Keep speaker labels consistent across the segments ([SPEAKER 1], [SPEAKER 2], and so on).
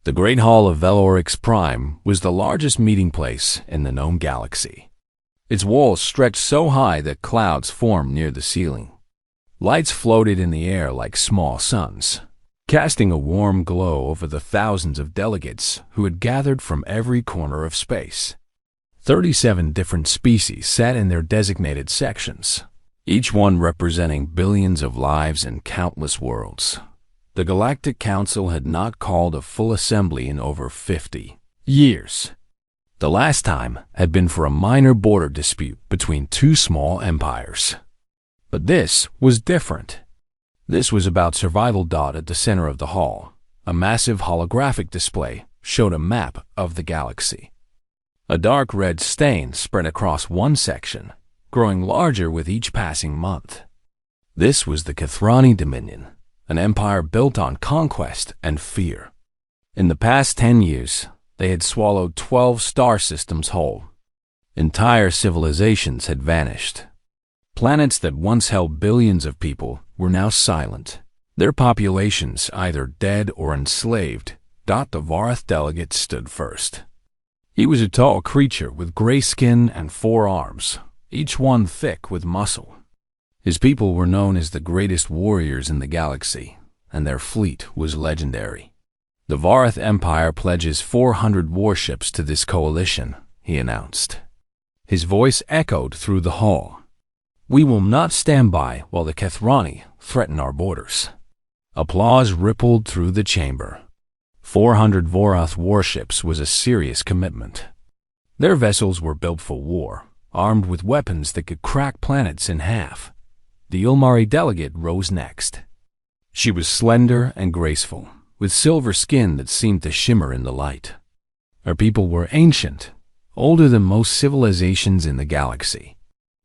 [SPEAKER 1] The Great Hall of Velorix Prime was the largest meeting place in the known galaxy. Its walls stretched so high that clouds formed near the ceiling. Lights floated in the air like small suns, casting a warm glow over the thousands of delegates who had gathered from every corner of space. 37 different species sat in their designated sections, each one representing billions of lives and countless worlds. The Galactic Council had not called a full assembly in over 50 years. The last time had been for a minor border dispute between two small empires. But this was different. This was about survival. At the center of the hall, a massive holographic display showed a map of the galaxy. A dark red stain spread across one section, growing larger with each passing month. This was the Kethrani Dominion, an empire built on conquest and fear. In the past 10 years, they had swallowed 12 star systems whole. Entire civilizations had vanished. Planets that once held billions of people were now silent, their populations either dead or enslaved. The Vorath delegate stood first. He was a tall creature with gray skin and 4 arms, each one thick with muscle. His people were known as the greatest warriors in the galaxy, and their fleet was legendary. The Vorath Empire pledges 400 warships to this coalition, he announced. His voice echoed through the hall. We will not stand by while the Kethrani threaten our borders. Applause rippled through the chamber. 400 Vorath warships was a serious commitment. Their vessels were built for war, armed with weapons that could crack planets in half. The Ilmari delegate rose next. She was slender and graceful, with silver skin that seemed to shimmer in the light. Her people were ancient, older than most civilizations in the galaxy.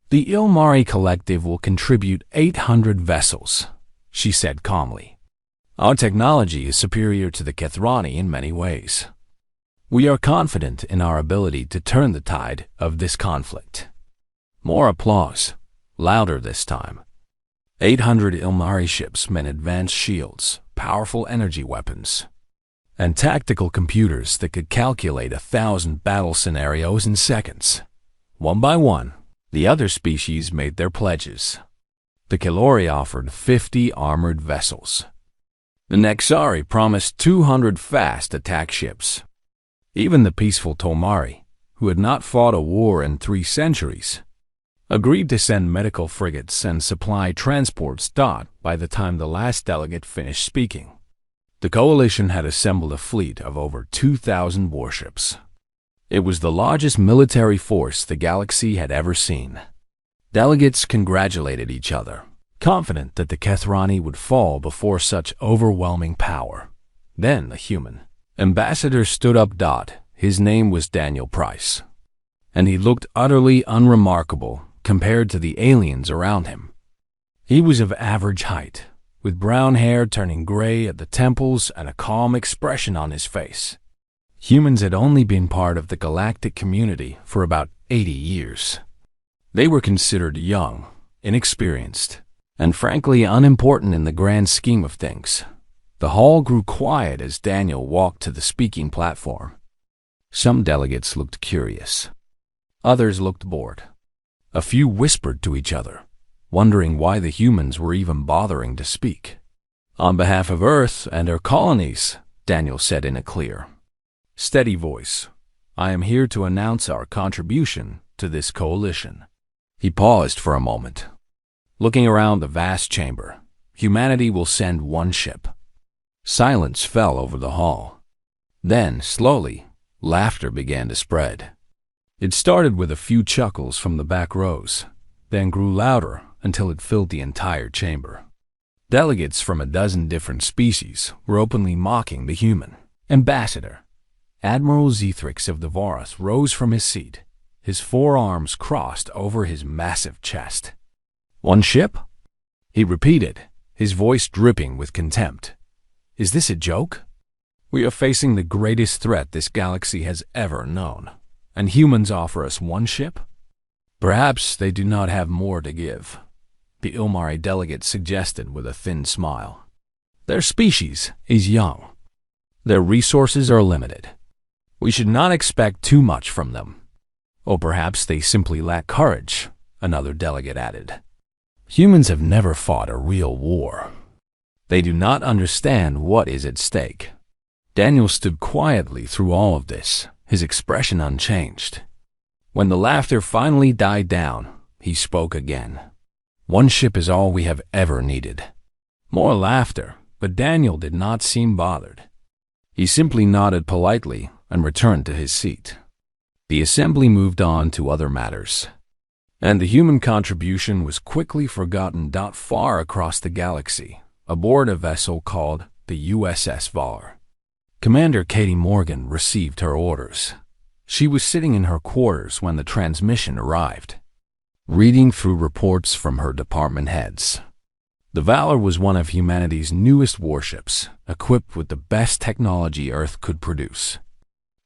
[SPEAKER 1] The Ilmari Collective will contribute 800 vessels, she said calmly. Our technology is superior to the Kethrani in many ways. We are confident in our ability to turn the tide of this conflict. More applause, louder this time. 800 Ilmari ships meant advanced shields, powerful energy weapons, and tactical computers that could calculate 1,000 battle scenarios in seconds. One by one, the other species made their pledges. The Kelori offered 50 armored vessels. The Nexari promised 200 fast attack ships. Even the peaceful Tomari, who had not fought a war in 3 centuries, agreed to send medical frigates and supply transports. By the time the last delegate finished speaking, the coalition had assembled a fleet of over 2,000 warships. It was the largest military force the galaxy had ever seen. Delegates congratulated each other, confident that the Kethrani would fall before such overwhelming power. Then the human ambassador stood up. His name was Daniel Price, and he looked utterly unremarkable compared to the aliens around him. He was of average height, with brown hair turning gray at the temples and a calm expression on his face. Humans had only been part of the galactic community for about 80 years. They were considered young, inexperienced, and frankly unimportant in the grand scheme of things. The hall grew quiet as Daniel walked to the speaking platform. Some delegates looked curious. Others looked bored. A few whispered to each other, wondering why the humans were even bothering to speak. On behalf of Earth and her colonies, Daniel said in a clear, steady voice, I am here to announce our contribution to this coalition. He paused for a moment. Looking around the vast chamber, humanity will send 1 ship. Silence fell over the hall. Then, slowly, laughter began to spread. It started with a few chuckles from the back rows, then grew louder until it filled the entire chamber. Delegates from a dozen different species were openly mocking the human ambassador. Admiral Zethrix of the Vorath rose from his seat, his 4 arms crossed over his massive chest. 1 ship? He repeated, his voice dripping with contempt. Is this a joke? We are facing the greatest threat this galaxy has ever known, and humans offer us 1 ship? Perhaps they do not have more to give, the Ilmari delegate suggested with a thin smile. Their species is young. Their resources are limited. We should not expect too much from them. Or perhaps they simply lack courage, another delegate added. Humans have never fought a real war. They do not understand what is at stake. Daniel stood quietly through all of this, his expression unchanged. When the laughter finally died down, he spoke again. One ship is all we have ever needed. More laughter, but Daniel did not seem bothered. He simply nodded politely and returned to his seat. The assembly moved on to other matters, and the human contribution was quickly forgotten. Far across the galaxy, aboard a vessel called the USS Valor, Commander Katie Morgan received her orders. She was sitting in her quarters when the transmission arrived, reading through reports from her department heads. The Valor was one of humanity's newest warships, equipped with the best technology Earth could produce.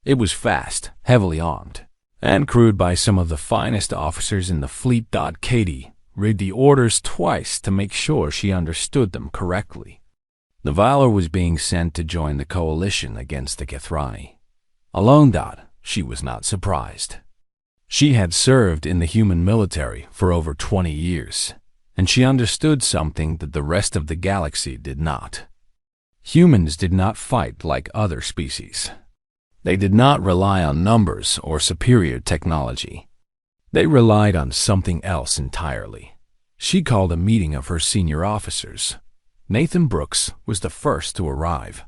[SPEAKER 1] It was fast, heavily armed, and crewed by some of the finest officers in the fleet. Katie read the orders twice to make sure she understood them correctly. The Valor was being sent to join the coalition against the Kethrani. Alone, she was not surprised. She had served in the human military for over 20 years, and she understood something that the rest of the galaxy did not. Humans did not fight like other species. They did not rely on numbers or superior technology. They relied on something else entirely. She called a meeting of her senior officers. Nathan Brooks was the first to arrive.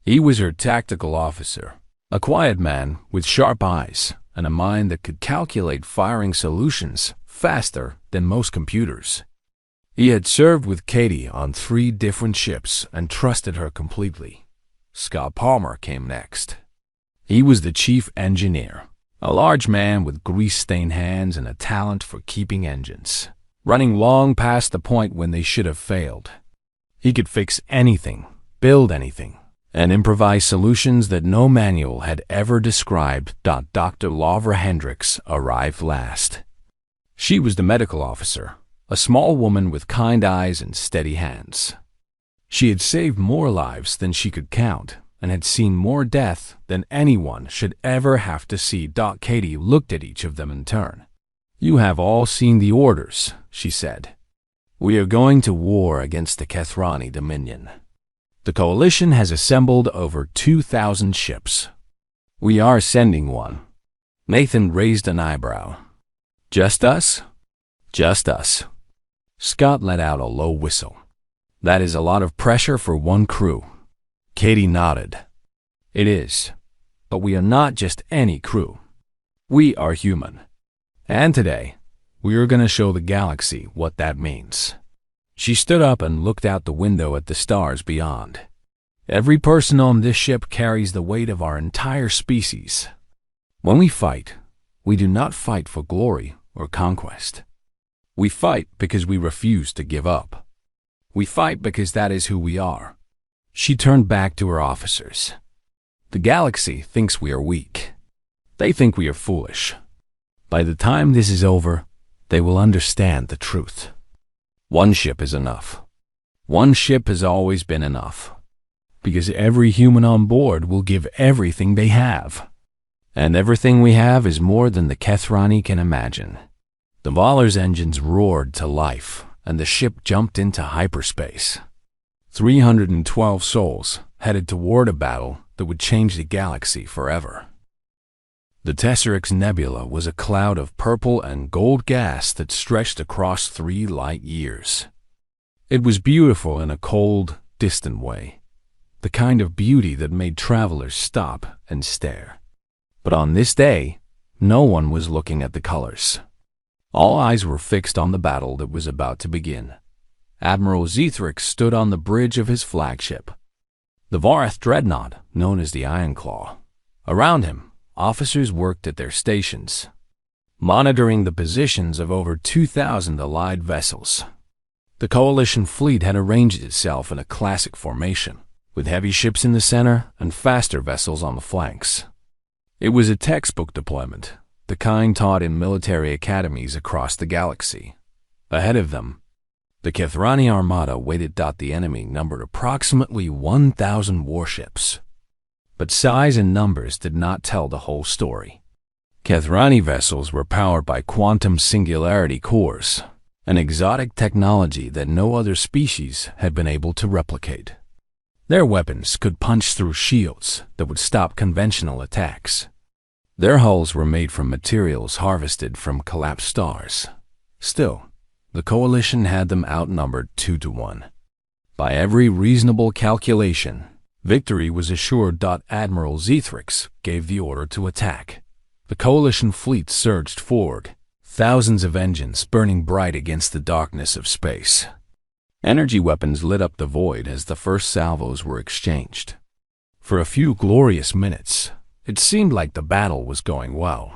[SPEAKER 1] He was her tactical officer, a quiet man with sharp eyes and a mind that could calculate firing solutions faster than most computers. He had served with Katie on 3 different ships and trusted her completely. Scott Palmer came next. He was the chief engineer, a large man with grease-stained hands and a talent for keeping engines running long past the point when they should have failed. He could fix anything, build anything, and improvise solutions that no manual had ever described. Dr. Lavra Hendricks arrived last. She was the medical officer, a small woman with kind eyes and steady hands. She had saved more lives than she could count and had seen more death than anyone should ever have to see. Katie looked at each of them in turn. "You have all seen the orders," she said. "We are going to war against the Kethrani Dominion. The coalition has assembled over 2,000 ships. We are sending one." Nathan raised an eyebrow. "Just us?" "Just us." Scott let out a low whistle. "That is a lot of pressure for one crew." Katie nodded. "It is, but we are not just any crew. We are human. And today, we are going to show the galaxy what that means." She stood up and looked out the window at the stars beyond. "Every person on this ship carries the weight of our entire species. When we fight, we do not fight for glory or conquest. We fight because we refuse to give up. We fight because that is who we are." She turned back to her officers. "The galaxy thinks we are weak. They think we are foolish. By the time this is over, they will understand the truth. One ship is enough. One ship has always been enough, because every human on board will give everything they have. And everything we have is more than the Kethrani can imagine." The Valor's engines roared to life, and the ship jumped into hyperspace. 312 souls headed toward a battle that would change the galaxy forever. The Tesseract's nebula was a cloud of purple and gold gas that stretched across 3 light years. It was beautiful in a cold, distant way, the kind of beauty that made travelers stop and stare. But on this day, no one was looking at the colors. All eyes were fixed on the battle that was about to begin. Admiral Zethric stood on the bridge of his flagship, the Varath dreadnought known as the Ironclaw. Around him, officers worked at their stations, monitoring the positions of over 2,000 Allied vessels. The coalition fleet had arranged itself in a classic formation, with heavy ships in the center and faster vessels on the flanks. It was a textbook deployment, the kind taught in military academies across the galaxy. Ahead of them, the Kethrani armada waited. The enemy numbered approximately 1,000 warships, But size and numbers did not tell the whole story. Kethrani vessels were powered by quantum singularity cores, an exotic technology that no other species had been able to replicate. Their weapons could punch through shields that would stop conventional attacks. Their hulls were made from materials harvested from collapsed stars. Still, the coalition had them outnumbered 2-1. By every reasonable calculation, victory was assured. Admiral Zethrix gave the order to attack. The coalition fleet surged forward, thousands of engines burning bright against the darkness of space. Energy weapons lit up the void as the first salvos were exchanged. For a few glorious minutes, it seemed like the battle was going well.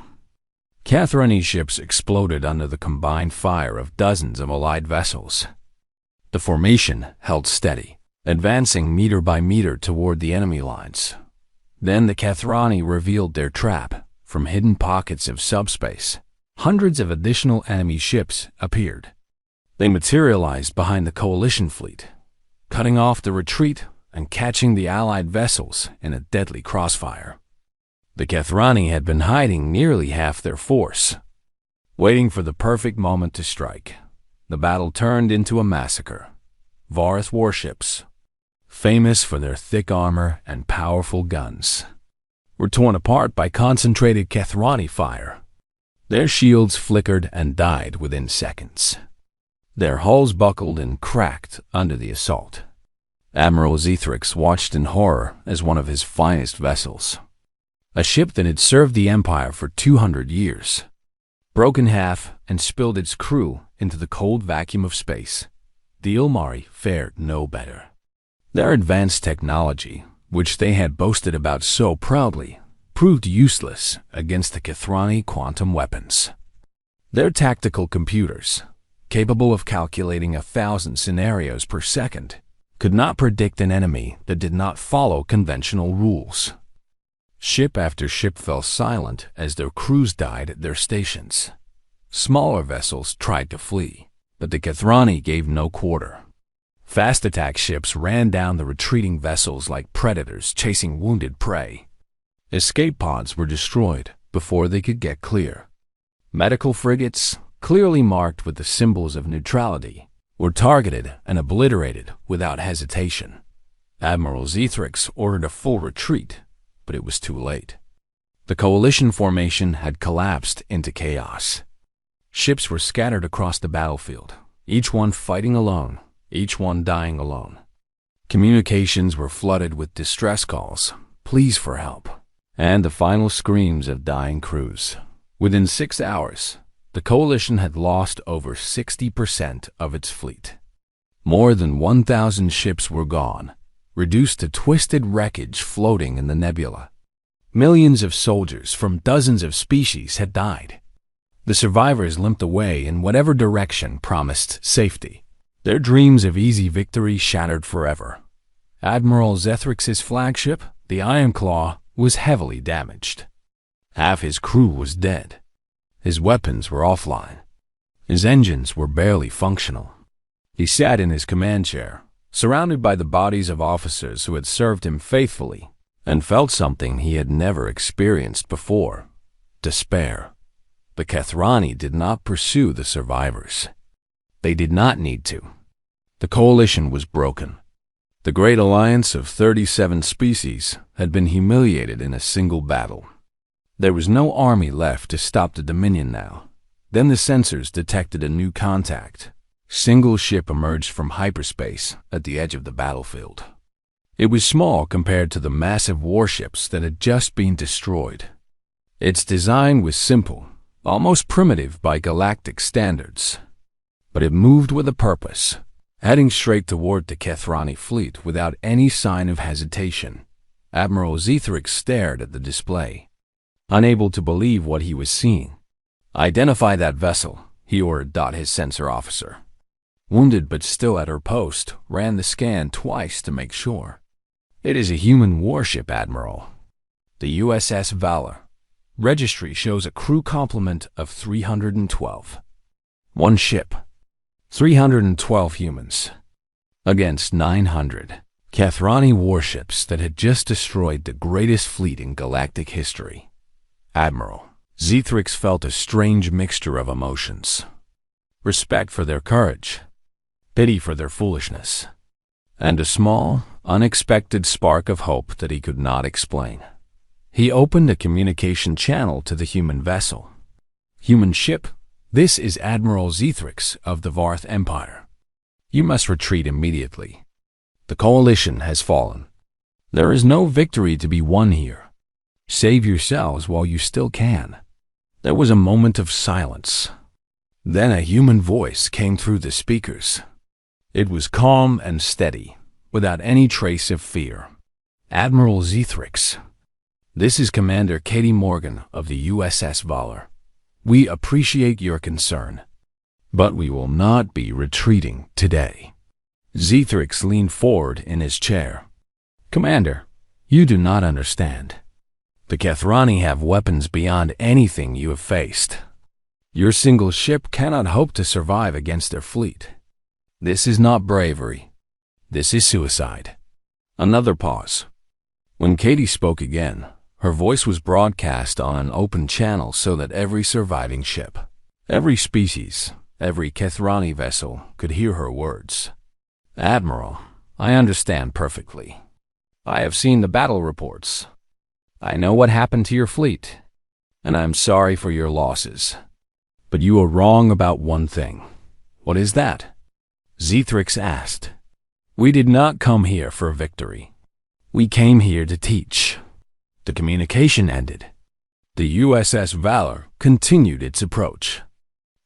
[SPEAKER 1] Kethrani ships exploded under the combined fire of dozens of allied vessels. The formation held steady, advancing meter by meter toward the enemy lines. Then the Kethrani revealed their trap. From hidden pockets of subspace, hundreds of additional enemy ships appeared. They materialized behind the coalition fleet, cutting off the retreat and catching the allied vessels in a deadly crossfire. The Kethrani had been hiding nearly half their force, waiting for the perfect moment to strike. The battle turned into a massacre. Varith warships, famous for their thick armor and powerful guns, were torn apart by concentrated Kethrani fire. Their shields flickered and died within seconds. Their hulls buckled and cracked under the assault. Admiral Zethrix watched in horror as one of his finest vessels, a ship that had served the Empire for 200 years, broke in half and spilled its crew into the cold vacuum of space. The Ilmari fared no better. Their advanced technology, which they had boasted about so proudly, proved useless against the Kethrani quantum weapons. Their tactical computers, capable of calculating 1,000 scenarios per second, could not predict an enemy that did not follow conventional rules. Ship after ship fell silent as their crews died at their stations. Smaller vessels tried to flee, but the Kethrani gave no quarter. Fast attack ships ran down the retreating vessels like predators chasing wounded prey. Escape pods were destroyed before they could get clear. Medical frigates, clearly marked with the symbols of neutrality, were targeted and obliterated without hesitation. Admiral Zethrix ordered a full retreat, but it was too late. The coalition formation had collapsed into chaos. Ships were scattered across the battlefield, each one fighting alone, each one dying alone. Communications were flooded with distress calls, pleas for help, and the final screams of dying crews. Within 6 hours, the coalition had lost over 60% of its fleet. More than 1,000 ships were gone, reduced to twisted wreckage floating in the nebula. Millions of soldiers from dozens of species had died. The survivors limped away in whatever direction promised safety. Their dreams of easy victory shattered forever. Admiral Zethrix's flagship, the Ironclaw, was heavily damaged. Half his crew was dead. His weapons were offline. His engines were barely functional. He sat in his command chair, surrounded by the bodies of officers who had served him faithfully, and felt something he had never experienced before: despair. The Kethrani did not pursue the survivors. They did not need to. The coalition was broken. The great alliance of 37 species had been humiliated in a single battle. There was no army left to stop the Dominion now. Then the sensors detected a new contact. Single ship emerged from hyperspace at the edge of the battlefield. It was small compared to the massive warships that had just been destroyed. Its design was simple, almost primitive by galactic standards. But it moved with a purpose, heading straight toward the Kethrani fleet without any sign of hesitation. Admiral Zethrix stared at the display, unable to believe what he was seeing. "Identify that vessel," he ordered. His sensor officer, wounded but still at her post, ran the scan twice to make sure. "It is a human warship, Admiral. The USS Valor. Registry shows a crew complement of 312. One ship. 312 humans. Against 900. Kathrani warships that had just destroyed the greatest fleet in galactic history. Admiral Zethrix felt a strange mixture of emotions. Respect for their courage, pity for their foolishness, and a small, unexpected spark of hope that he could not explain. He opened a communication channel to the human vessel. Human ship, this is Admiral Zethrix of the Varth Empire. You must retreat immediately. The coalition has fallen. There is no victory to be won here. Save yourselves while you still can. There was a moment of silence. Then a human voice came through the speakers. It was calm and steady, without any trace of fear. Admiral Zethrix, this is Commander Katie Morgan of the USS Valor. We appreciate your concern, but we will not be retreating today. Zethrix leaned forward in his chair. Commander, you do not understand. The Kathrani have weapons beyond anything you have faced. Your single ship cannot hope to survive against their fleet. This is not bravery. This is suicide. Another pause. When Katie spoke again, her voice was broadcast on an open channel so that every surviving ship, every species, every Kathrani vessel could hear her words. Admiral, I understand perfectly. I have seen the battle reports. I know what happened to your fleet, and I am sorry for your losses. But you are wrong about one thing. What is that? Zethrix asked. We did not come here for victory. We came here to teach. The communication ended. The USS Valor continued its approach.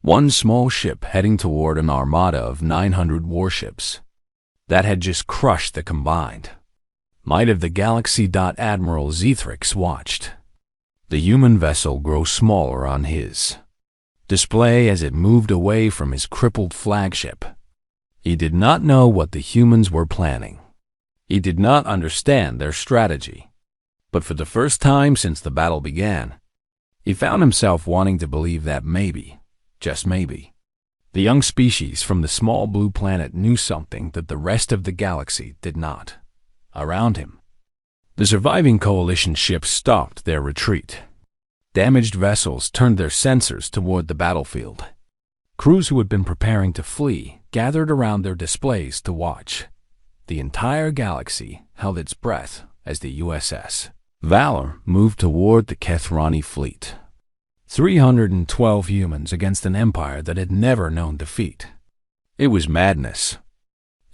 [SPEAKER 1] One small ship heading toward an armada of 900 warships that had just crushed the combined might of the galaxy. Admiral Zethrix watched the human vessel grow smaller on his display as it moved away from his crippled flagship. He did not know what the humans were planning. He did not understand their strategy. But for the first time since the battle began, he found himself wanting to believe that maybe, just maybe, the young species from the small blue planet knew something that the rest of the galaxy did not. Around him, the surviving coalition ships stopped their retreat. Damaged vessels turned their sensors toward the battlefield. Crews who had been preparing to flee gathered around their displays to watch. The entire galaxy held its breath as the USS Valor moved toward the Kathrani fleet. 312 humans against an empire that had never known defeat. It was madness.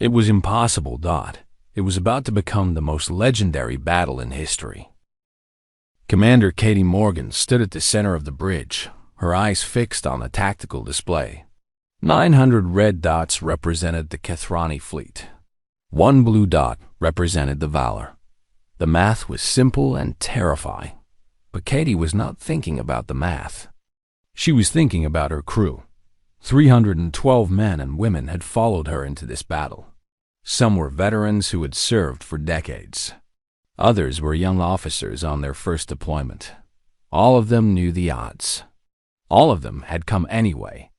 [SPEAKER 1] It was impossible. It was about to become the most legendary battle in history. Commander Katie Morgan stood at the center of the bridge, her eyes fixed on the tactical display. 900 red dots represented the Kathrani fleet. One blue dot represented the Valor. The math was simple and terrifying, but Katie was not thinking about the math. She was thinking about her crew. 312 men and women had followed her into this battle. Some were veterans who had served for decades. Others were young officers on their first deployment. All of them knew the odds. All of them had come anyway.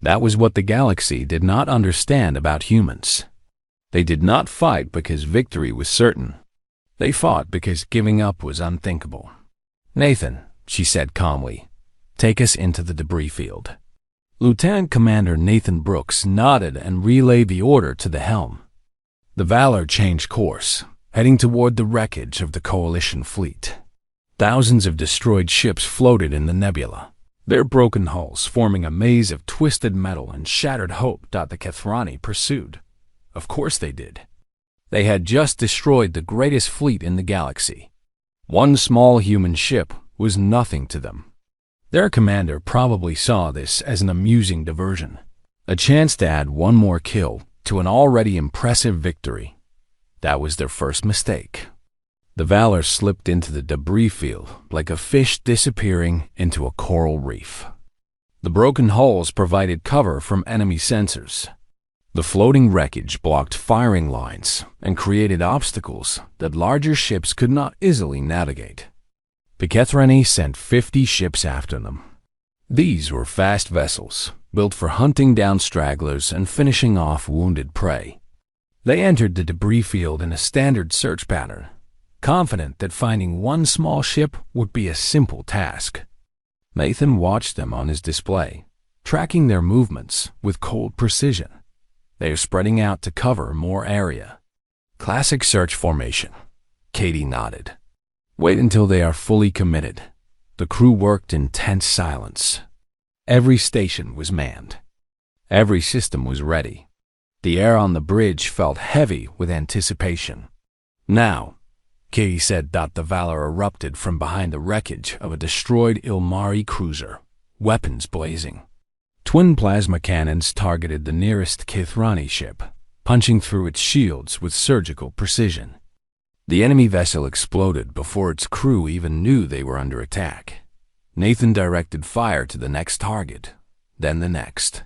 [SPEAKER 1] That was what the galaxy did not understand about humans. They did not fight because victory was certain. They fought because giving up was unthinkable. Nathan, she said calmly, take us into the debris field. Lieutenant Commander Nathan Brooks nodded and relayed the order to the helm. The Valor changed course, heading toward the wreckage of the coalition fleet. Thousands of destroyed ships floated in the nebula, their broken hulls forming a maze of twisted metal and shattered hope. The Kathrani pursued. Of course they did. They had just destroyed the greatest fleet in the galaxy. One small human ship was nothing to them. Their commander probably saw this as an amusing diversion, a chance to add one more kill to an already impressive victory. That was their first mistake. The Valor slipped into the debris field like a fish disappearing into a coral reef. The broken hulls provided cover from enemy sensors. The floating wreckage blocked firing lines and created obstacles that larger ships could not easily navigate. The Kathrani sent 50 ships after them. These were fast vessels, built for hunting down stragglers and finishing off wounded prey. They entered the debris field in a standard search pattern, confident that finding one small ship would be a simple task. Nathan watched them on his display, tracking their movements with cold precision. They are spreading out to cover more area. Classic search formation. Katie nodded. Wait until they are fully committed. The crew worked in tense silence. Every station was manned. Every system was ready. The air on the bridge felt heavy with anticipation. Now, Katie said. The Valor erupted from behind the wreckage of a destroyed Ilmari cruiser, weapons blazing. Twin plasma cannons targeted the nearest Kithrani ship, punching through its shields with surgical precision. The enemy vessel exploded before its crew even knew they were under attack. Nathan directed fire to the next target, then the next.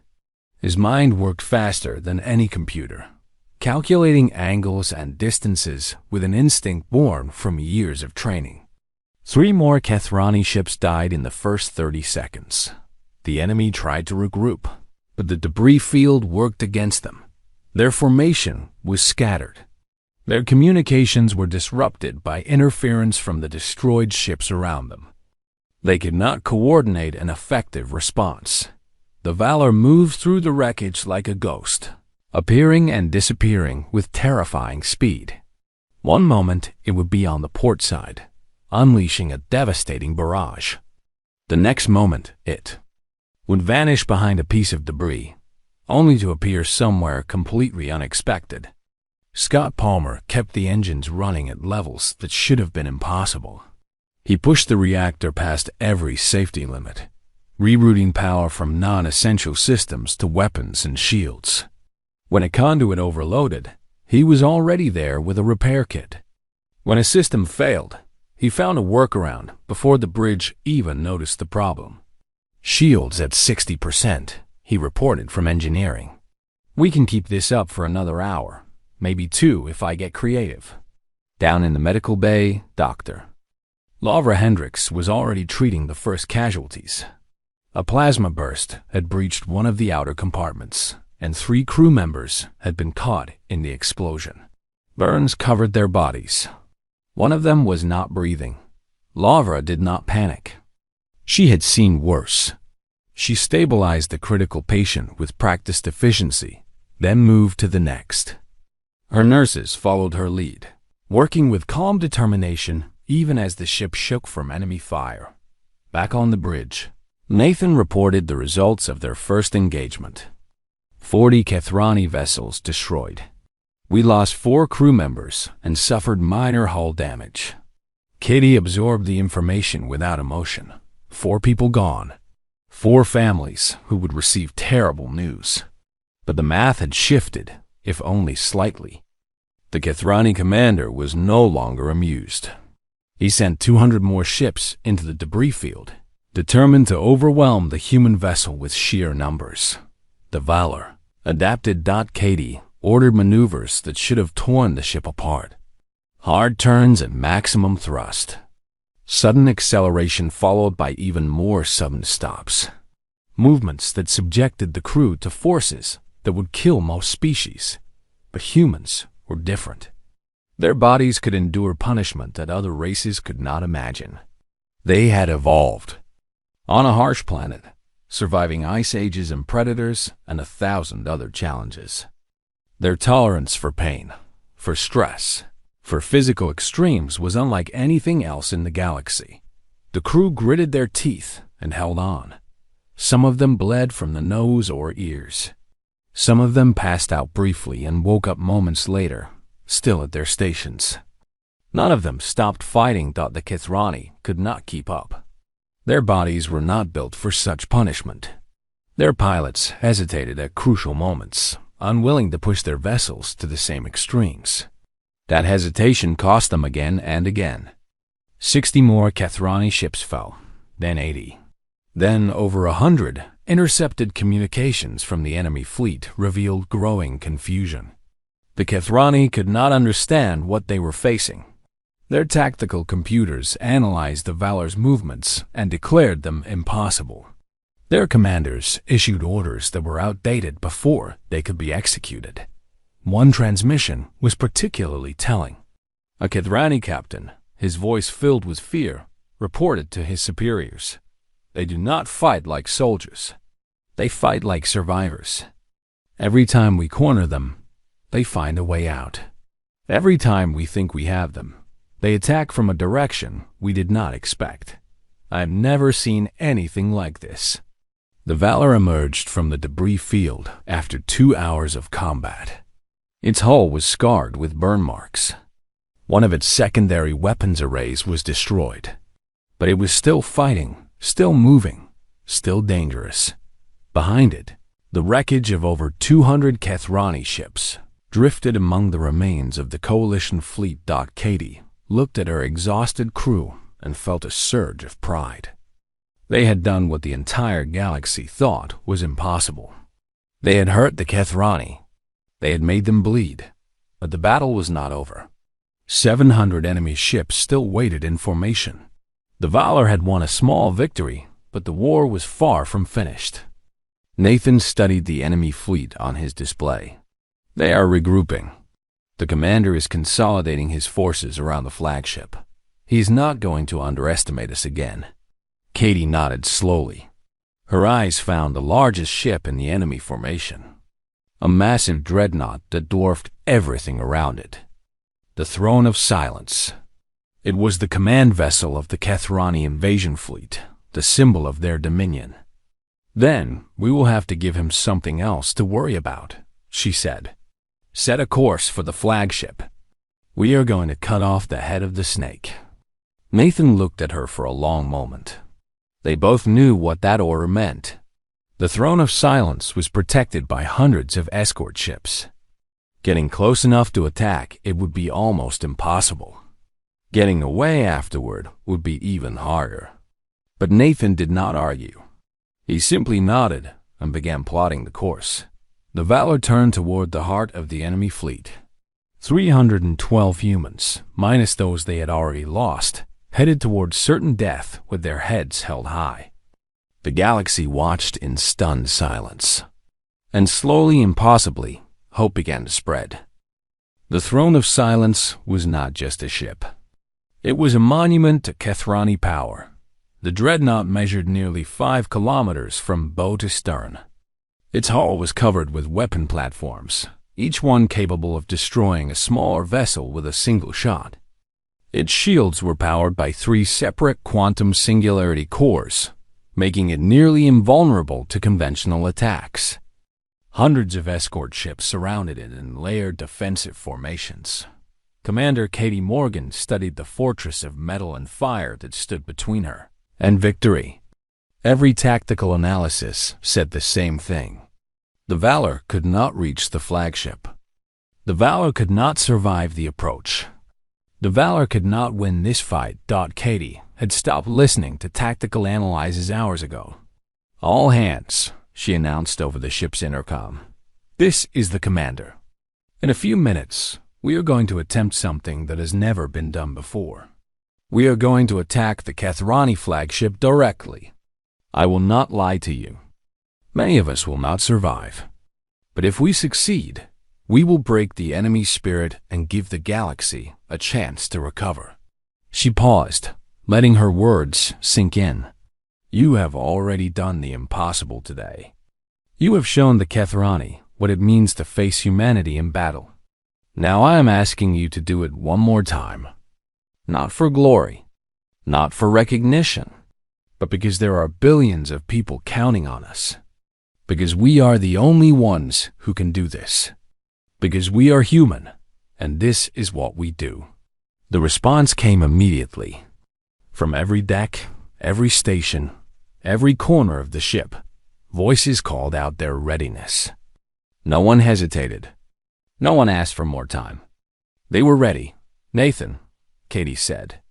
[SPEAKER 1] His mind worked faster than any computer, calculating angles and distances with an instinct born from years of training. 3 more Kithrani ships died in the first 30 seconds. The enemy tried to regroup, but the debris field worked against them. Their formation was scattered. Their communications were disrupted by interference from the destroyed ships around them. They could not coordinate an effective response. The Valor moved through the wreckage like a ghost, appearing and disappearing with terrifying speed. One moment it would be on the port side, unleashing a devastating barrage. The next moment it would vanish behind a piece of debris, only to appear somewhere completely unexpected. Scott Palmer kept the engines running at levels that should have been impossible. He pushed the reactor past every safety limit, rerouting power from non-essential systems to weapons and shields. When a conduit overloaded, he was already there with a repair kit. When a system failed, he found a workaround before the bridge even noticed the problem. Shields at 60%, he reported from engineering. We can keep this up for another hour, maybe 2 if I get creative. Down in the medical bay, Dr. Lavra Hendricks was already treating the first casualties. A plasma burst had breached one of the outer compartments, and 3 crew members had been caught in the explosion. Burns covered their bodies. One of them was not breathing. Lavra did not panic. She had seen worse. She stabilized the critical patient with practiced efficiency, then moved to the next. Her nurses followed her lead, working with calm determination even as the ship shook from enemy fire. Back on the bridge, Nathan reported the results of their first engagement. 40 Kithrani vessels destroyed. We lost 4 crew members and suffered minor hull damage. Katie absorbed the information without emotion. 4 people gone. 4 families who would receive terrible news. But the math had shifted, if only slightly. The Kithrani commander was no longer amused. He sent 200 more ships into the debris field, determined to overwhelm the human vessel with sheer numbers. The Valor, adapted. Katie ordered maneuvers that should have torn the ship apart. Hard turns and maximum thrust. Sudden acceleration followed by even more sudden stops. Movements that subjected the crew to forces that would kill most species. But humans were different. Their bodies could endure punishment that other races could not imagine. They had evolved. On a harsh planet, surviving ice ages and predators and 1,000 other challenges. Their tolerance for pain, for stress, for physical extremes was unlike anything else in the galaxy. The crew gritted their teeth and held on. Some of them bled from the nose or ears. Some of them passed out briefly and woke up moments later, still at their stations. None of them stopped fighting. The Kithrani could not keep up. Their bodies were not built for such punishment. Their pilots hesitated at crucial moments, unwilling to push their vessels to the same extremes. That hesitation cost them again and again. 60 more Kithrani ships fell, then 80. Then over 100 intercepted communications from the enemy fleet revealed growing confusion. The Kithrani could not understand what they were facing. Their tactical computers analyzed the Valor's movements and declared them impossible. Their commanders issued orders that were outdated before they could be executed. One transmission was particularly telling. A Kethrani captain, his voice filled with fear, reported to his superiors. They do not fight like soldiers. They fight like survivors. Every time we corner them, they find a way out. Every time we think we have them, they attack from a direction we did not expect. I've never seen anything like this. The Valor emerged from the debris field after 2 hours of combat. Its hull was scarred with burn marks. One of its secondary weapons arrays was destroyed. But it was still fighting, still moving, still dangerous. Behind it, the wreckage of over 200 Kethrani ships drifted among the remains of the coalition fleet. Katie looked at her exhausted crew and felt a surge of pride. They had done what the entire galaxy thought was impossible. They had hurt the Kethrani. They had made them bleed. But the battle was not over. 700 enemy ships still waited in formation. The Valor had won a small victory, but the war was far from finished. Nathan studied the enemy fleet on his display. They are regrouping. The commander is consolidating his forces around the flagship. He is not going to underestimate us again. Katie nodded slowly. Her eyes found the largest ship in the enemy formation. A massive dreadnought that dwarfed everything around it. The Throne of Silence. It was the command vessel of the Kethrani invasion fleet, the symbol of their dominion. Then we will have to give him something else to worry about, she said. Set a course for the flagship. We are going to cut off the head of the snake. Nathan looked at her for a long moment. They both knew what that order meant. The Throne of Silence was protected by hundreds of escort ships. Getting close enough to attack, it would be almost impossible. Getting away afterward would be even harder. But Nathan did not argue. He simply nodded and began plotting the course. The Valor turned toward the heart of the enemy fleet. 312 humans, minus those they had already lost, headed toward certain death with their heads held high. The galaxy watched in stunned silence. And slowly and possibly, hope began to spread. The Throne of Silence was not just a ship. It was a monument to Kethrani power. The dreadnought measured nearly 5 kilometers from bow to stern. Its hull was covered with weapon platforms, each one capable of destroying a smaller vessel with a single shot. Its shields were powered by 3 separate quantum singularity cores, making it nearly invulnerable to conventional attacks. Hundreds of escort ships surrounded it in layered defensive formations. Commander Katie Morgan studied the fortress of metal and fire that stood between her and victory. Every tactical analysis said the same thing. The Valor could not reach the flagship. The Valor could not survive the approach. The Valor could not win this fight. Katie had stopped listening to tactical analyses hours ago. All hands, she announced over the ship's intercom. This is the commander. In a few minutes, we are going to attempt something that has never been done before. We are going to attack the Kethrani flagship directly. I will not lie to you. Many of us will not survive. But if we succeed, we will break the enemy's spirit and give the galaxy a chance to recover. She paused, letting her words sink in. You have already done the impossible today. You have shown the Kethrani what it means to face humanity in battle. Now I am asking you to do it one more time. Not for glory, not for recognition, but because there are billions of people counting on us. Because we are the only ones who can do this. Because we are human, and this is what we do. The response came immediately. From every deck, every station, every corner of the ship, voices called out their readiness. No one hesitated. No one asked for more time. They were ready. Nathan, Katie said,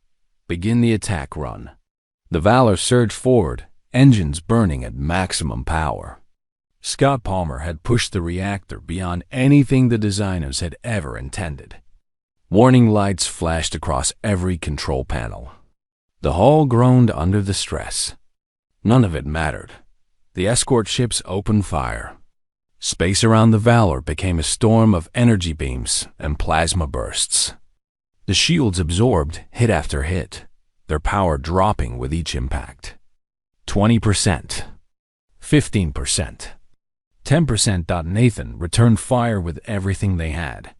[SPEAKER 1] begin the attack run. The Valor surged forward, engines burning at maximum power. Scott Palmer had pushed the reactor beyond anything the designers had ever intended. Warning lights flashed across every control panel. The hull groaned under the stress. None of it mattered. The escort ships opened fire. Space around the Valor became a storm of energy beams and plasma bursts. The shields absorbed hit after hit, their power dropping with each impact. 20%, 15%, 10%. Nathan returned fire with everything they had.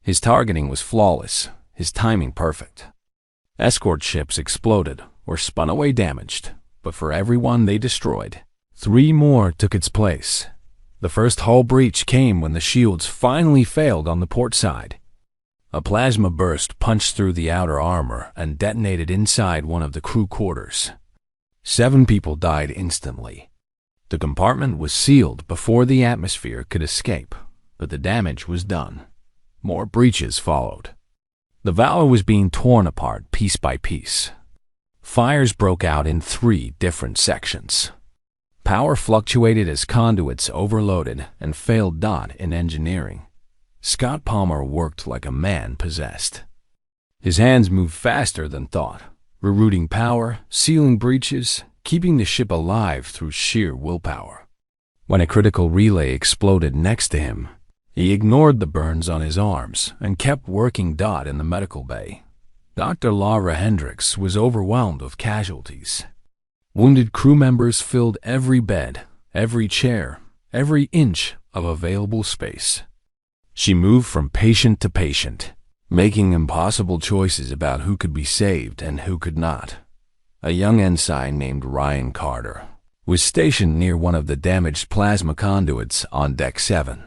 [SPEAKER 1] His targeting was flawless, his timing perfect. Escort ships exploded or spun away damaged, but for every one they destroyed, 3 more took its place. The first hull breach came when the shields finally failed on the port side. A plasma burst punched through the outer armor and detonated inside one of the crew quarters. 7 people died instantly. The compartment was sealed before the atmosphere could escape, but the damage was done. More breaches followed. The Valor was being torn apart piece by piece. Fires broke out in 3 different sections. Power fluctuated as conduits overloaded and failed. In engineering, Scott Palmer worked like a man possessed. His hands moved faster than thought, rerouting power, sealing breaches, keeping the ship alive through sheer willpower. When a critical relay exploded next to him, he ignored the burns on his arms and kept working. In the medical bay, Dr. Laura Hendricks was overwhelmed with casualties. Wounded crew members filled every bed, every chair, every inch of available space. She moved from patient to patient, making impossible choices about who could be saved and who could not. A young ensign named Ryan Carter was stationed near one of the damaged plasma conduits on Deck 7.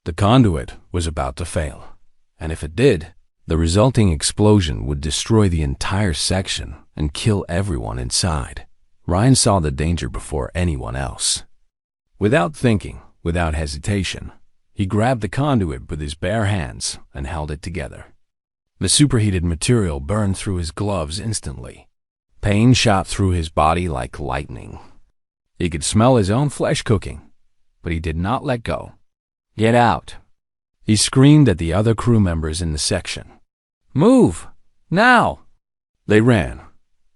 [SPEAKER 1] The conduit was about to fail, and if it did, the resulting explosion would destroy the entire section and kill everyone inside. Ryan saw the danger before anyone else. Without thinking, without hesitation, he grabbed the conduit with his bare hands and held it together. The superheated material burned through his gloves instantly. Pain shot through his body like lightning. He could smell his own flesh cooking, but he did not let go. "Get out!" He screamed at the other crew members in the section. "Move! Now!" They ran.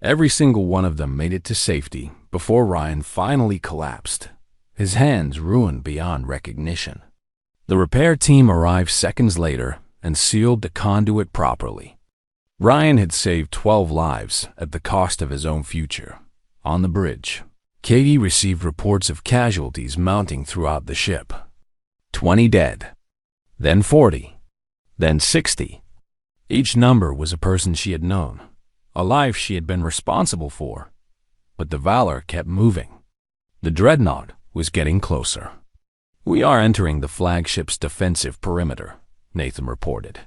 [SPEAKER 1] Every single one of them made it to safety before Ryan finally collapsed, his hands ruined beyond recognition. The repair team arrived seconds later and sealed the conduit properly. Ryan had saved 12 lives at the cost of his own future. On the bridge, Katie received reports of casualties mounting throughout the ship. 20 dead, then 40, then 60. Each number was a person she had known, a life she had been responsible for. But the Valor kept moving. The dreadnought was getting closer. "We are entering the flagship's defensive perimeter," Nathan reported.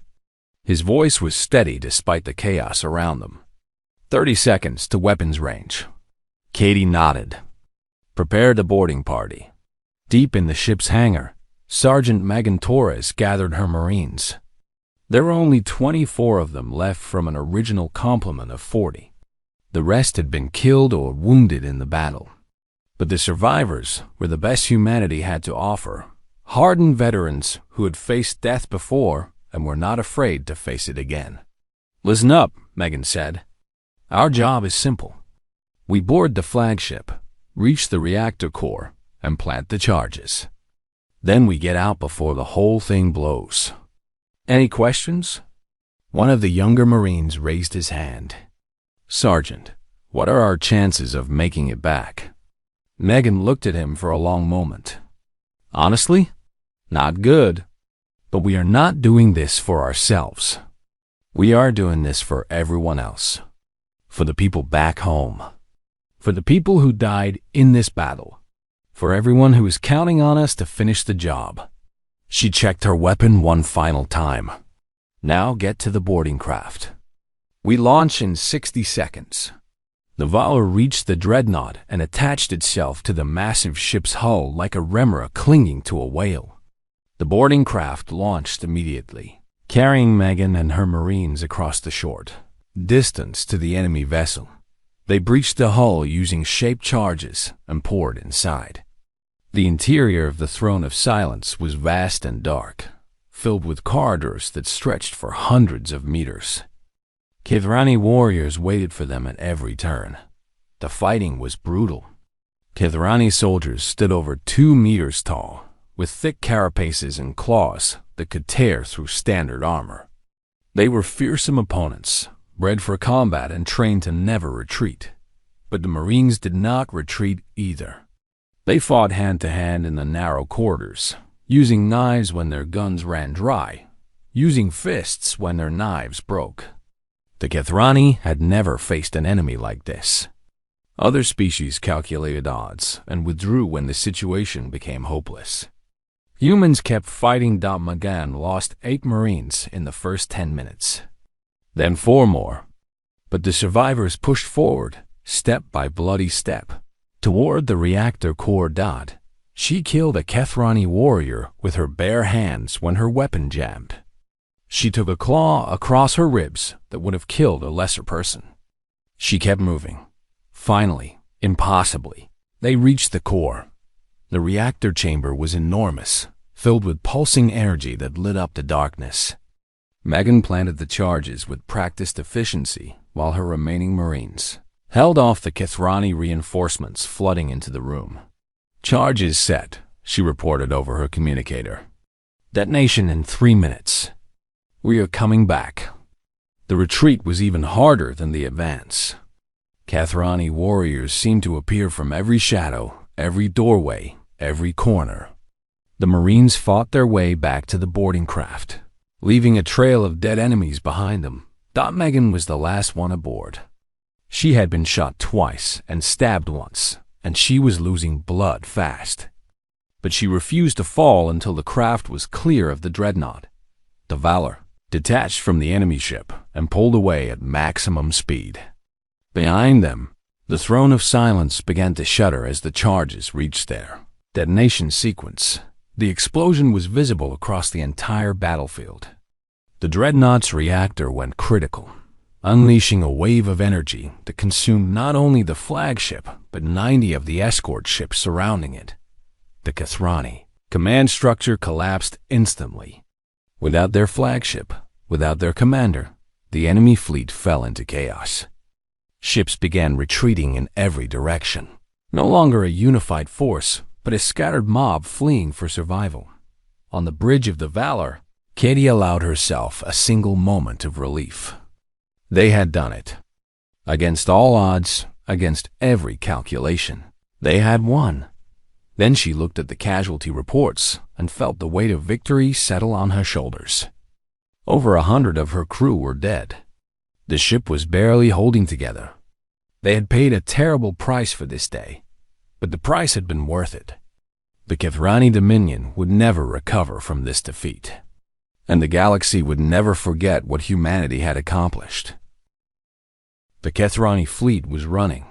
[SPEAKER 1] His voice was steady despite the chaos around them. 30 seconds to weapons range. Katie nodded. "Prepare the boarding party." Deep in the ship's hangar, Sergeant Megan Torres gathered her Marines. There were only 24 of them left from an original complement of 40. The rest had been killed or wounded in the battle. But the survivors were the best humanity had to offer, hardened veterans who had faced death before and were not afraid to face it again. "Listen up," Megan said. "Our job is simple. We board the flagship, reach the reactor core, and plant the charges. Then we get out before the whole thing blows. Any questions?" One of the younger Marines raised his hand. "Sergeant, what are our chances of making it back?" Megan looked at him for a long moment. "Honestly, not good. But we are not doing this for ourselves. We are doing this for everyone else. For the people back home. For the people who died in this battle. For everyone who is counting on us to finish the job." She checked her weapon one final time. "Now get to the boarding craft. We launch in 60 seconds." The Valor reached the dreadnought and attached itself to the massive ship's hull like a remora clinging to a whale. The boarding craft launched immediately, carrying Megan and her Marines across the short distance to the enemy vessel. They breached the hull using shaped charges and poured inside. The interior of the Throne of Silence was vast and dark, filled with corridors that stretched for hundreds of meters. Kithrani warriors waited for them at every turn. The fighting was brutal. Kithrani soldiers stood over 2 meters tall, with thick carapaces and claws that could tear through standard armor. They were fearsome opponents, bred for combat and trained to never retreat. But the Marines did not retreat either. They fought hand-to-hand in the narrow corridors, using knives when their guns ran dry, using fists when their knives broke. The Kethrani had never faced an enemy like this. Other species calculated odds and withdrew when the situation became hopeless. Humans kept fighting. Magan lost 8 Marines in the first 10 minutes. Then 4 more. But the survivors pushed forward, step by bloody step, toward the reactor core. She killed a Kethrani warrior with her bare hands when her weapon jammed. She took a claw across her ribs that would have killed a lesser person. She kept moving. Finally, impossibly, they reached the core. The reactor chamber was enormous, filled with pulsing energy that lit up the darkness. Megan planted the charges with practiced efficiency while her remaining Marines held off the Kethrani reinforcements flooding into the room. "Charges set," she reported over her communicator. "Detonation in 3 minutes. We are coming back." The retreat was even harder than the advance. Kethrani warriors seemed to appear from every shadow, every doorway, every corner. The Marines fought their way back to the boarding craft, leaving a trail of dead enemies behind them. Megan was the last one aboard. She had been shot twice and stabbed once, and she was losing blood fast. But she refused to fall until the craft was clear of the dreadnought. The Valor detached from the enemy ship and pulled away at maximum speed. Behind them, the Throne of Silence began to shudder as the charges reached their detonation sequence. The explosion was visible across the entire battlefield. The dreadnought's reactor went critical, unleashing a wave of energy that consumed not only the flagship, but 90 of the escort ships surrounding it. The Kethrani command structure collapsed instantly. Without their flagship, without their commander, the enemy fleet fell into chaos. Ships began retreating in every direction. No longer a unified force, but a scattered mob fleeing for survival. On the bridge of the Valor, Katie allowed herself a single moment of relief. They had done it. Against all odds, against every calculation, they had won. Then she looked at the casualty reports and felt the weight of victory settle on her shoulders. Over 100 of her crew were dead. The ship was barely holding together. They had paid a terrible price for this day, but the price had been worth it. The Kethrani Dominion would never recover from this defeat, and the galaxy would never forget what humanity had accomplished. The Kethrani fleet was running.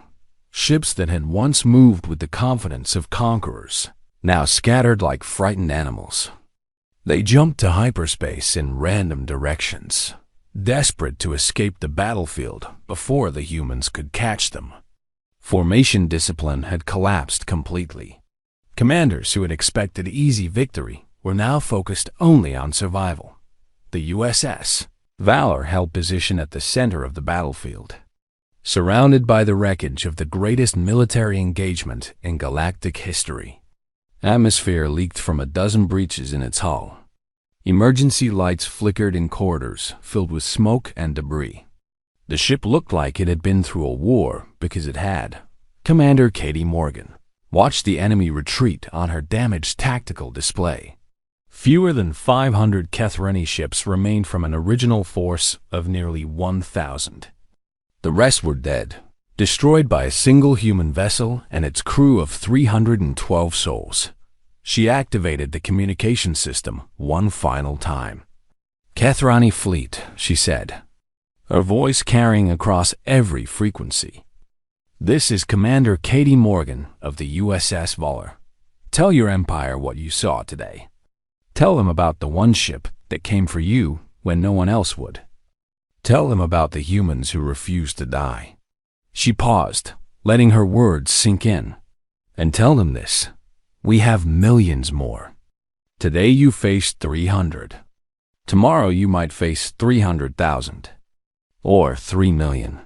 [SPEAKER 1] Ships that had once moved with the confidence of conquerors, now scattered like frightened animals. They jumped to hyperspace in random directions, desperate to escape the battlefield before the humans could catch them. Formation discipline had collapsed completely. Commanders who had expected easy victory were now focused only on survival. The USS Valor held position at the center of the battlefield, surrounded by the wreckage of the greatest military engagement in galactic history. Atmosphere leaked from a dozen breaches in its hull. Emergency lights flickered in corridors filled with smoke and debris. The ship looked like it had been through a war because it had. Commander Katie Morgan watched the enemy retreat on her damaged tactical display. Fewer than 500 Kethrani ships remained from an original force of nearly 1,000. The rest were dead, destroyed by a single human vessel and its crew of 312 souls. She activated the communication system one final time. "Kethrani fleet," she said, her voice carrying across every frequency. "This is Commander Katie Morgan of the USS Valor. Tell your empire what you saw today. Tell them about the one ship that came for you when no one else would. Tell them about the humans who refused to die." She paused, letting her words sink in. "And tell them this. We have millions more. Today you faced 300. Tomorrow you might face 300,000. Or 3 million.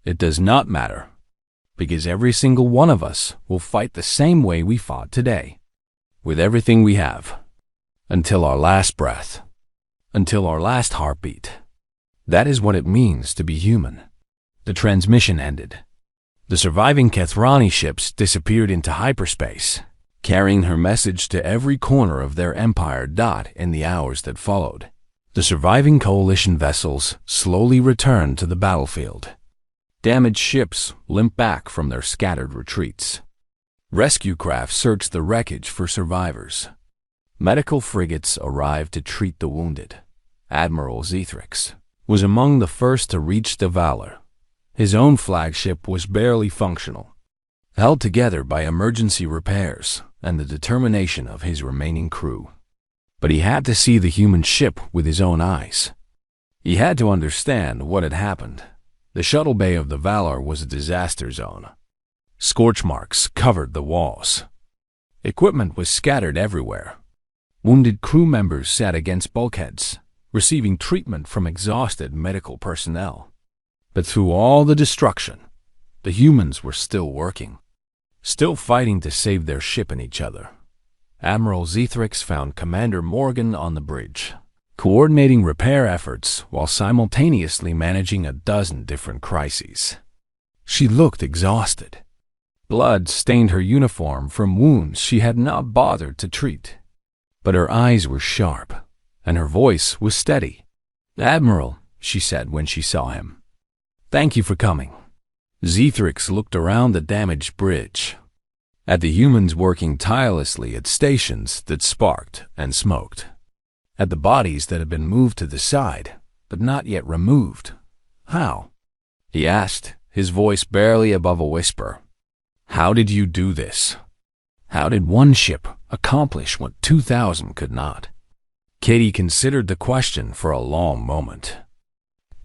[SPEAKER 1] It does not matter, because every single one of us will fight the same way we fought today, with everything we have. Until our last breath. Until our last heartbeat. That is what it means to be human. The transmission ended. The surviving Kethrani ships disappeared into hyperspace, carrying her message to every corner of their empire. In the hours that followed, the surviving coalition vessels slowly returned to the battlefield. Damaged ships limped back from their scattered retreats. Rescue craft searched the wreckage for survivors. Medical frigates arrived to treat the wounded. Admiral Zethrix was among the first to reach the Valor. His own flagship was barely functional, held together by emergency repairs and the determination of his remaining crew. But he had to see the human ship with his own eyes. He had to understand what had happened. The shuttle bay of the Valor was a disaster zone. Scorch marks covered the walls. Equipment was scattered everywhere. Wounded crew members sat against bulkheads, receiving treatment from exhausted medical personnel. But through all the destruction, the humans were still working, still fighting to save their ship and each other. Admiral Zethrix found Commander Morgan on the bridge, coordinating repair efforts while simultaneously managing a dozen different crises. She looked exhausted. Blood stained her uniform from wounds she had not bothered to treat. But her eyes were sharp, and her voice was steady. "Admiral," she said when she saw him, "thank you for coming." Zethrix looked around the damaged bridge, at the humans working tirelessly at stations that sparked and smoked, at the bodies that had been moved to the side, but not yet removed. "How?" he asked, his voice barely above a whisper. "How did you do this? How did one ship accomplish what 2,000 could not?" Katie considered the question for a long moment.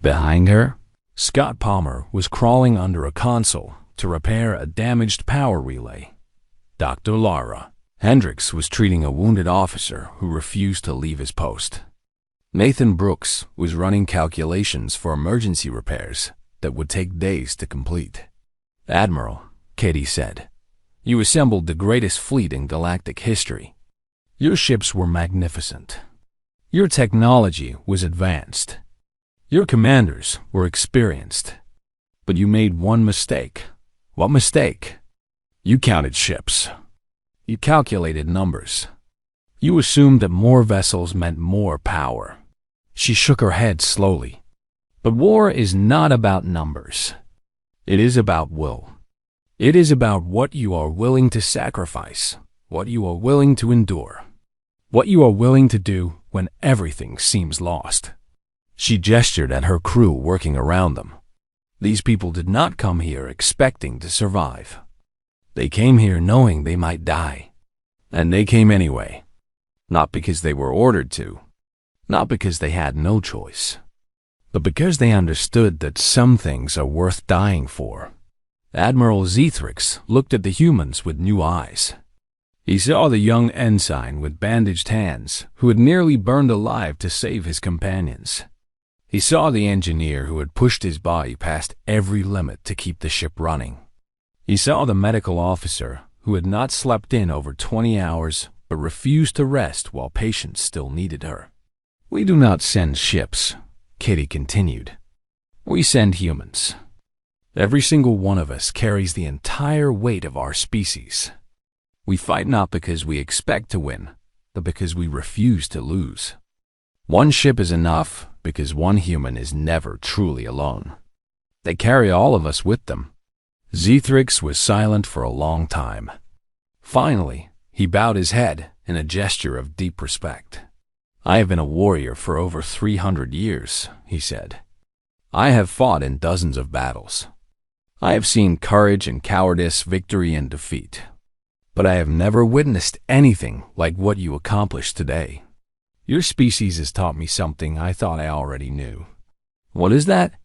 [SPEAKER 1] Behind her, Scott Palmer was crawling under a console to repair a damaged power relay. Dr. Lara Hendricks was treating a wounded officer who refused to leave his post. Nathan Brooks was running calculations for emergency repairs that would take days to complete. "Admiral," Katie said, "you assembled the greatest fleet in galactic history. Your ships were magnificent. Your technology was advanced. Your commanders were experienced. But you made one mistake." "What mistake?" "You counted ships. You calculated numbers. You assumed that more vessels meant more power." She shook her head slowly. "But war is not about numbers. It is about will. It is about what you are willing to sacrifice, what you are willing to endure, what you are willing to do when everything seems lost." She gestured at her crew working around them. These people did not come here expecting to survive. They came here knowing they might die. And they came anyway. Not because they were ordered to, not because they had no choice, but because they understood that some things are worth dying for. Admiral Zethrix looked at the humans with new eyes. He saw the young ensign with bandaged hands who had nearly burned alive to save his companions. He saw the engineer who had pushed his body past every limit to keep the ship running. He saw the medical officer who had not slept in over 20 hours but refused to rest while patients still needed her. "We do not send ships," Kitty continued. "We send humans. Every single one of us carries the entire weight of our species. We fight not because we expect to win, but because we refuse to lose. One ship is enough because one human is never truly alone. They carry all of us with them." Zethrix was silent for a long time. Finally, he bowed his head in a gesture of deep respect. "I have been a warrior for over 300 years, he said. "I have fought in dozens of battles. I have seen courage and cowardice, victory and defeat. But I have never witnessed anything like what you accomplished today. Your species has taught me something I thought I already knew." "What is that?"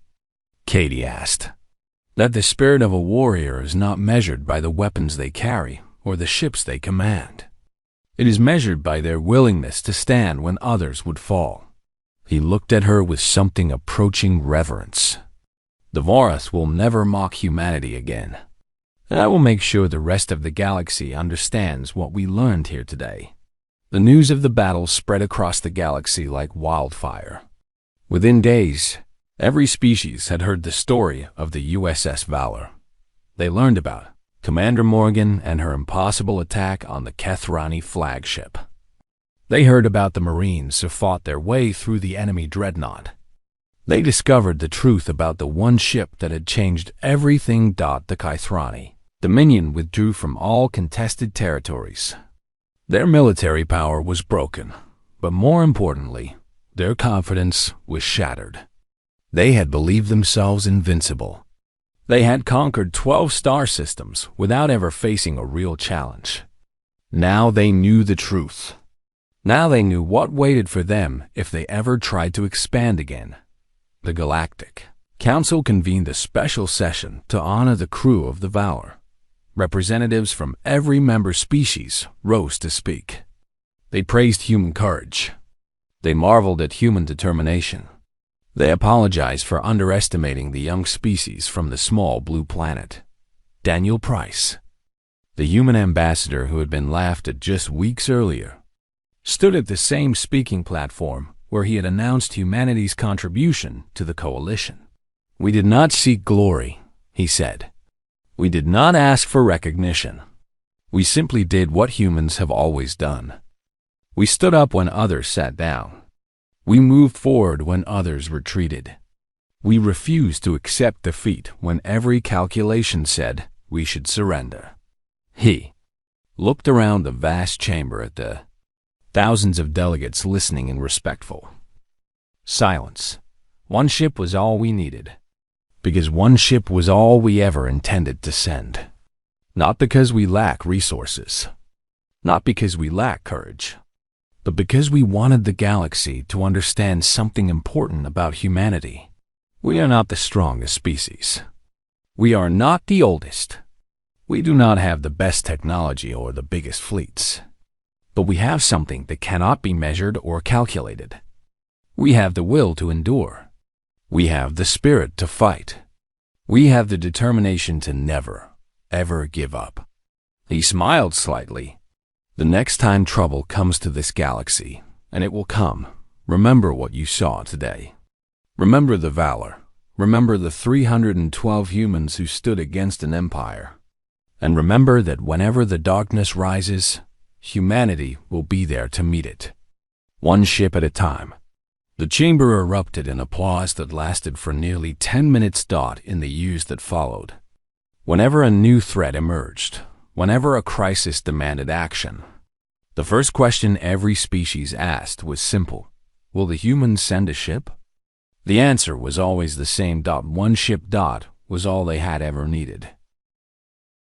[SPEAKER 1] Katie asked. "That the spirit of a warrior is not measured by the weapons they carry or the ships they command. It is measured by their willingness to stand when others would fall." He looked at her with something approaching reverence. "The Vorath will never mock humanity again. And I will make sure the rest of the galaxy understands what we learned here today. The news of the battle spread across the galaxy like wildfire. Within days, every species had heard the story of the USS Valor. They learned about Commander Morgan and her impossible attack on the Kethrani flagship. They heard about the Marines who fought their way through the enemy dreadnought. They discovered the truth about the one ship that had changed everything. The Kethrani Dominion withdrew from all contested territories. Their military power was broken, but more importantly, their confidence was shattered. They had believed themselves invincible. They had conquered 12 star systems without ever facing a real challenge. Now they knew the truth. Now they knew what waited for them if they ever tried to expand again. The Galactic Council convened a special session to honor the crew of the Valor. Representatives from every member species rose to speak. They praised human courage. They marveled at human determination. They apologized for underestimating the young species from the small blue planet. Daniel Price, the human ambassador who had been laughed at just weeks earlier, stood at the same speaking platform where he had announced humanity's contribution to the coalition. "We did not seek glory," he said. "We did not ask for recognition. We simply did what humans have always done. We stood up when others sat down. We moved forward when others retreated. We refused to accept defeat when every calculation said we should surrender." He looked around the vast chamber at the thousands of delegates listening in respectful silence. One ship was all we needed, because one ship was all we ever intended to send. Not because we lack resources, not because we lack courage, but because we wanted the galaxy to understand something important about humanity. We are not the strongest species. We are not the oldest. We do not have the best technology or the biggest fleets. But we have something that cannot be measured or calculated. We have the will to endure. We have the spirit to fight. We have the determination to never, ever give up. He smiled slightly. "The next time trouble comes to this galaxy, and it will come, remember what you saw today. Remember the Valor. Remember the 312 humans who stood against an empire. And remember that whenever the darkness rises, humanity will be there to meet it. One ship at a time." The chamber erupted in applause that lasted for nearly 10 minutes. In the years that followed, whenever a new threat emerged, whenever a crisis demanded action, the first question every species asked was simple: will the humans send a ship? The answer was always the same. One ship was all they had ever needed.